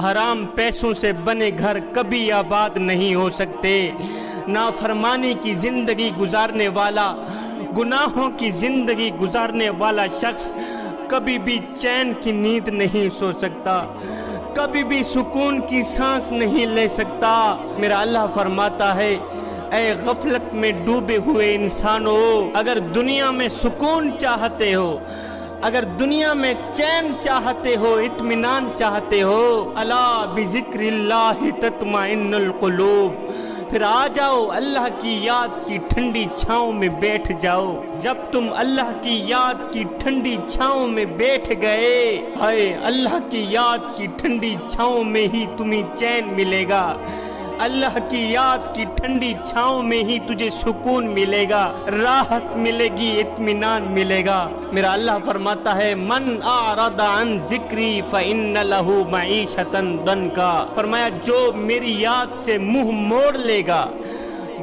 حرام پیسوں سے بنے گھر کبھی آباد نہیں ہو سکتے۔ نافرمانی کی زندگی گزارنے والا، گناہوں کی زندگی گزارنے والا شخص کبھی بھی چین کی نیند نہیں سو سکتا، کبھی بھی سکون کی سانس نہیں لے سکتا۔ میرا اللہ فرماتا ہے، اے غفلت میں ڈوبے ہوئے انسانوں، اگر دنیا میں سکون چاہتے ہو، اگر دنیا میں چین چاہتے ہو، اطمینان چاہتے ہو، الا بذکر اللہ تطمئن القلوب، پھر آ جاؤ اللہ کی یاد کی ٹھنڈی چھاؤں میں بیٹھ جاؤ۔ جب تم اللہ کی یاد کی ٹھنڈی چھاؤں میں بیٹھ گئے، ہائے اللہ کی یاد کی ٹھنڈی چھاؤں میں ہی تمہیں چین ملے گا، اللہ کی یاد کی ٹھنڈی چھاؤں میں ہی تجھے سکون ملے گا، راحت ملے گی، اطمینان ملے گا۔ میرا اللہ فرماتا ہے، من اعرض عن ذکری فإن له معیشۃ ضنکا، فرمایا جو میری یاد سے منہ موڑ لے گا،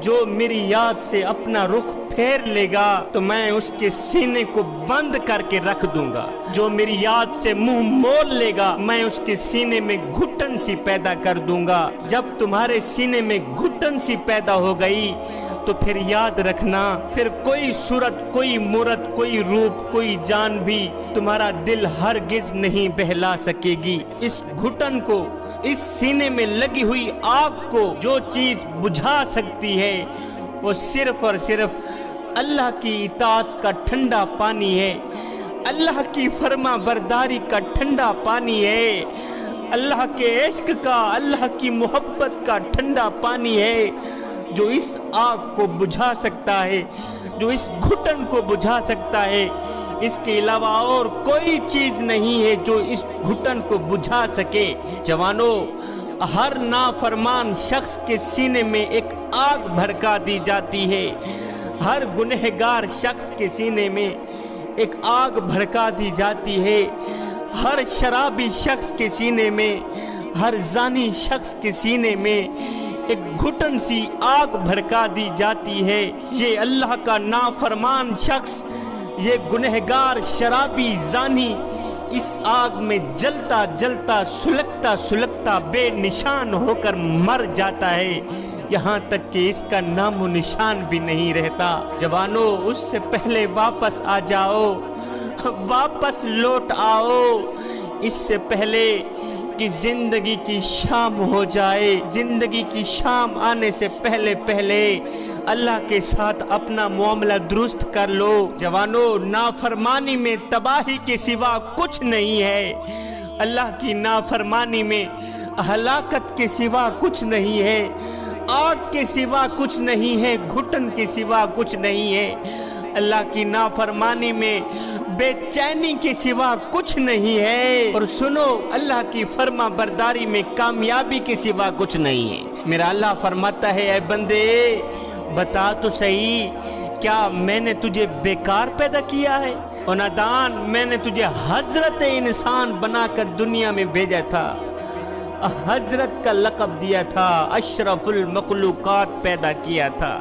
جو میری یاد سے اپنا رخ پھیر لے گا تو میں اس کے سینے کو بند کر کے رکھ دوں گا۔ جو میری یاد سے منہ موڑ لے گا میں اس کے سینے میں گھٹن سی پیدا کر دوں گا۔ جب تمہارے سینے میں گھٹن سی پیدا ہو گئی تو پھر یاد رکھنا، پھر کوئی صورت، کوئی مورت، کوئی روپ، کوئی جان بھی تمہارا دل ہرگز نہیں بہلا سکے گی۔ اس گھٹن کو، اس سینے میں لگی ہوئی آگ کو جو چیز بجھا سکتی ہے وہ صرف اور صرف اللہ کی اطاعت کا ٹھنڈا پانی ہے، اللہ کی فرما برداری کا ٹھنڈا پانی ہے، اللہ کے عشق کا، اللہ کی محبت کا ٹھنڈا پانی ہے جو اس آگ کو بجھا سکتا ہے، جو اس گھٹن کو بجھا سکتا ہے۔ اس کے علاوہ اور کوئی چیز نہیں ہے جو اس گھٹن کو بجھا سکے۔ جوانوں، ہر نافرمان شخص کے سینے میں ایک آگ بھڑکا دی جاتی ہے، ہر گنہگار شخص کے سینے میں ایک آگ بھڑکا دی جاتی ہے، ہر شرابی شخص کے سینے میں، ہر زانی شخص کے سینے میں ایک گھٹن سی آگ بھڑکا دی جاتی ہے۔ یہ اللہ کا نافرمان شخص، یہ گنہگار شرابی زانی اس آگ میں جلتا جلتا سلگتا سلگتا بے نشان ہو کر مر جاتا ہے، یہاں تک کہ اس کا نام و نشان بھی نہیں رہتا۔ جوانوں، اس سے پہلے واپس آ جاؤ، واپس لوٹ آؤ، اس سے پہلے کہ زندگی کی شام ہو جائے۔ زندگی کی شام آنے سے پہلے اللہ کے ساتھ اپنا معاملہ درست کر لو۔ جوانوں، نافرمانی میں تباہی کے سوا کچھ نہیں ہے، اللہ کی نافرمانی میں ہلاکت کے سوا کچھ نہیں ہے، آگ کے سوا کچھ نہیں ہے، گھٹن کے سوا کچھ نہیں ہے، اللہ کی نافرمانی میں بے چینی کے سوا کچھ نہیں ہے، اور سنو، اللہ کی فرما برداری میں کامیابی کے سوا کچھ نہیں ہے۔ میرا اللہ فرماتا ہے، اے بندے بتا تو صحیح، کیا میں نے تجھے بیکار پیدا کیا ہے؟ اور نادان، میں نے تجھے حضرت انسان بنا کر دنیا میں بھیجا تھا، حضرت کا لقب دیا تھا، اشرف المخلوقات پیدا کیا تھا،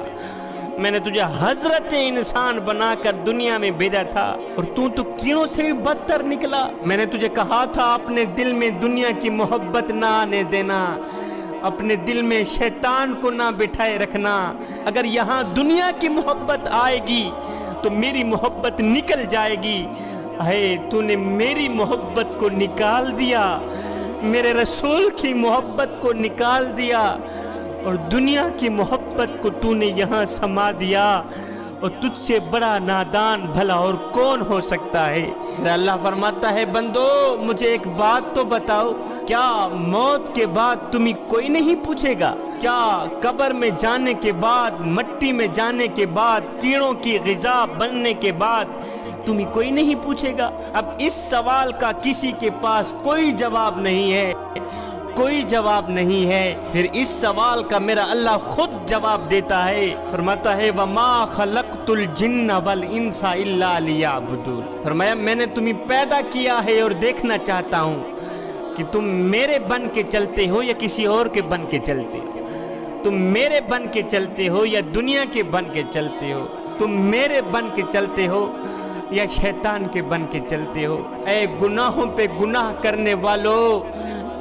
میں نے تجھے حضرت انسان بنا کر دنیا میں بھیجا تھا، اور تو کیڑوں سے بھی بدتر نکلا۔ میں نے تجھے کہا تھا اپنے دل میں دنیا کی محبت نہ آنے دینا، اپنے دل میں شیطان کو نہ بٹھائے رکھنا، اگر یہاں دنیا کی محبت آئے گی تو میری محبت نکل جائے گی۔ اے تو نے میری محبت کو نکال دیا، میرے رسول کی محبت کو نکال دیا، اور دنیا کی محبت کو تو نے یہاں سما دیا، اور تجھ سے بڑا نادان بھلا اور کون ہو سکتا ہے؟ اللہ فرماتا ہے، بندو مجھے ایک بات تو بتاؤ، کیا موت کے بعد تمہیں کوئی نہیں پوچھے گا؟ کیا قبر میں جانے کے بعد، مٹی میں جانے کے بعد، کیڑوں کی غذا بننے کے بعد تمہیں کوئی نہیں پوچھے گا؟ اب اس سوال کا کسی کے پاس کوئی جواب نہیں ہے، کوئی جواب نہیں ہے۔ پھر اس سوال کا میرا اللہ خود جواب دیتا ہے، فرماتا ہے، وَمَا خَلَقْتُ الْجِنَّ وَالْإِنسَ إِلَّا لِيَعْبُدُونِ، فرمایا میں نے تمہیں پیدا کیا ہے اور دیکھنا چاہتا ہوں کہ تم میرے بن کے چلتے ہو یا کسی اور کے بن کے چلتے ہو، تم میرے بن کے چلتے ہو یا دنیا کے بن کے چلتے ہو، تم میرے بن کے چلتے ہو یا شیطان کے بن کے چلتے ہو۔ اے گناہوں پہ گناہ کرنے والو،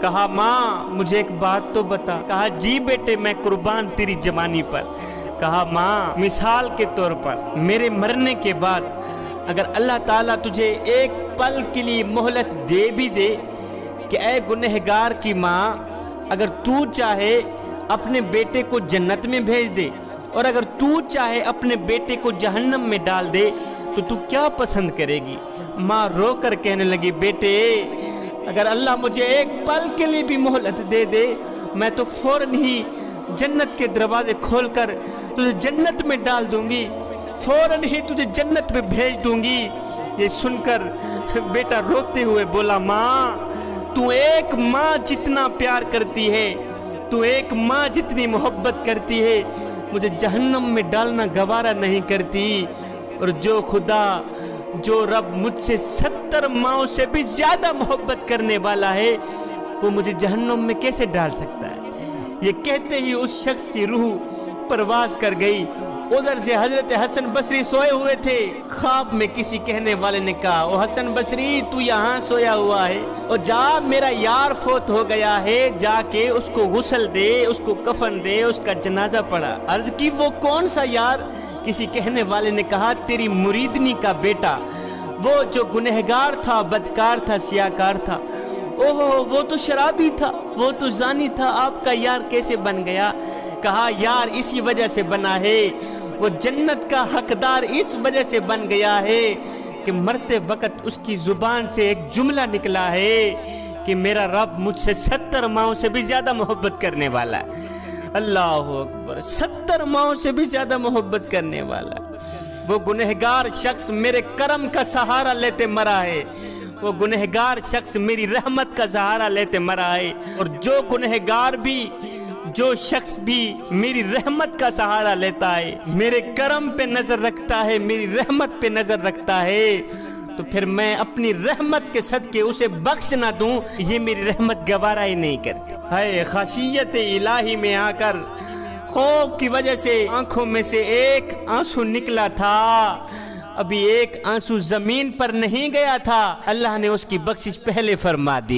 کہا ماں مجھے ایک بات تو بتا. کہا جی بیٹے میں قربان تیری جوانی پر. کہا ماں مثال کے طور پر میرے مرنے کے بعد اگر اللہ تعالیٰ تجھے ایک پل کے لیے مہلت دے بھی دے کہ اے گنہگار کی ماں اگر تو چاہے اپنے بیٹے کو جنت میں بھیج دے اور اگر تو چاہے اپنے بیٹے کو جہنم میں ڈال دے تو کیا پسند کرے گی؟ ماں رو کر کہنے لگی بیٹے اگر اللہ مجھے ایک پل کے لیے بھی مہلت دے دے میں تو فوراً ہی جنت کے دروازے کھول کر تجھے جنت میں ڈال دوں گی، فوراً ہی تجھے جنت میں بھیج دوں گی. یہ سن کر بیٹا روتے ہوئے بولا ماں تو ایک ماں جتنا پیار کرتی ہے، تو ایک ماں جتنی محبت کرتی ہے مجھے جہنم میں ڈالنا گوارا نہیں کرتی، اور جو خدا جو رب مجھ سے 70 ماؤں سے بھی زیادہ محبت کرنے والا ہے وہ مجھے جہنم میں کیسے ڈال سکتا ہے؟ یہ کہتے ہی اس شخص کی روح پرواز کر گئی. ادھر سے حضرت حسن بصری سوئے ہوئے تھے. خواب میں کسی کہنے والے نے کہا او حسن بصری تو یہاں سویا ہوا ہے اور جا میرا یار فوت ہو گیا ہے، جا کے اس کو غسل دے، اس کو کفن دے، اس کا جنازہ پڑھا. عرض کی وہ کون سا یار؟ کسی کہنے والے نے کہا تیری مریدنی کا بیٹا، وہ جو گنہگار تھا، بدکار تھا، سیاکار تھا. اوہ وہ تو شرابی تھا، وہ تو زانی تھا، آپ کا یار کیسے بن گیا؟ کہا یار اسی وجہ سے بنا ہے، وہ جنت کا حقدار اس وجہ سے بن گیا ہے کہ مرتے وقت اس کی زبان سے ایک جملہ نکلا ہے کہ میرا رب مجھ سے 70 ماؤں سے بھی زیادہ محبت کرنے والا ہے. اللہ اکبر، 70 ماؤں سے بھی زیادہ محبت کرنے والا. وہ گنہگار شخص میرے کرم کا سہارا لیتے مرا ہے، وہ گنہگار شخص میری رحمت کا سہارا لیتے مرا ہے، اور جو گنہگار بھی، جو شخص بھی میری رحمت کا سہارا لیتا ہے، میرے کرم پہ نظر رکھتا ہے، میری رحمت پہ نظر رکھتا ہے، تو پھر میں اپنی رحمت کے صدقے اسے بخش نہ دوں، یہ میری رحمت گوارا ہی نہیں کرتی. ہے خشیت الہی میں آ کر خوف کی وجہ سے آنکھوں میں سے ایک آنسو نکلا تھا، ابھی ایک آنسو زمین پر نہیں گیا تھا، اللہ نے اس کی بخشش پہلے فرما دی.